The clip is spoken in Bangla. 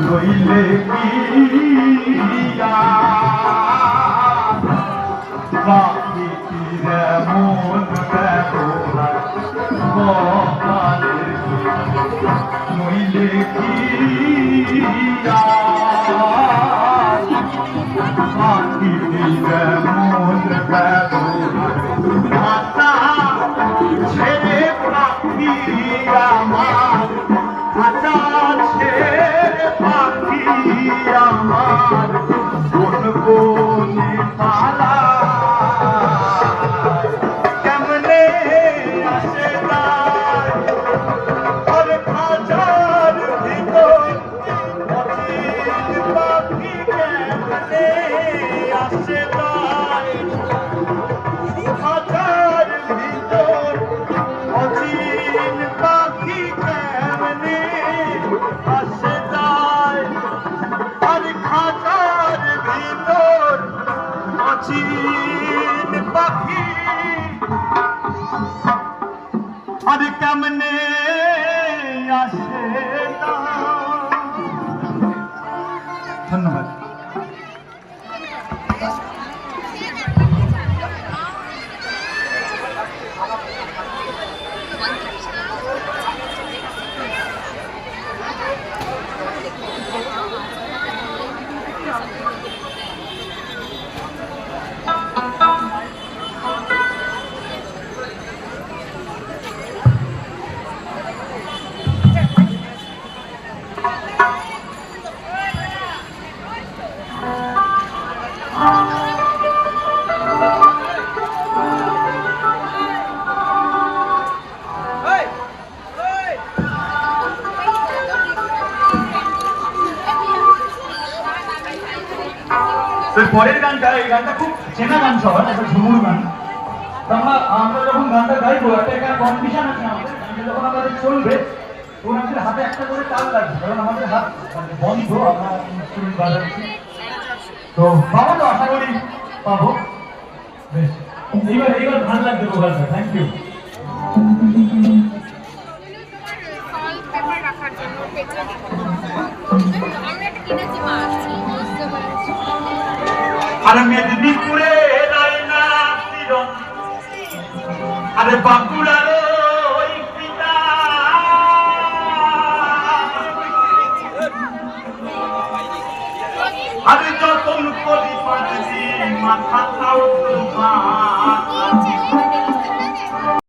রইলে পিয়া বাকিরে মন ব্যবহার কপালে রইলে পিয়া বাকিরে মন ব্যবহার মাতা ছেড়ে পাখি আমার মাতা ছেড়ে পাখি আমার কোন কোনে পালা কেমনে আসে তাই আর খাঁচার ভিতর অচিন পাখি কেমনে আসে তাই খাঁচার ভিতর অচিন পাখি কেমনে আসে তাই আর খাঁচার ভিতর অচিন পাখি আর কেমনে আসে ধন্যবাদ। পরের গানটা, এই গানটা খুব চেনা গান সবার, একটা ঝুমুর গান। আমরা যখন গানটা গাইবো একটা কম্পিটিশন আছে আমাদের, যখন আমাদের চলবে তখন আমাদের হাতে একটা করে তাল লাগবে, কারণ আমাদের হাত বন্ধ, আমরা ইনস্ট্রুমেন্ট বাজাচ্ছি। তো পাবো তো, আশা করি পাবো। বেশ, এইবার ভালো লাগবে গানটা। Thank you. আরে মেদিনীপুরে রায়না তিরন, আরে বাঁকুড়ার ওই পিতা, আরে যতন করি পারছি মাথা তাও তোমার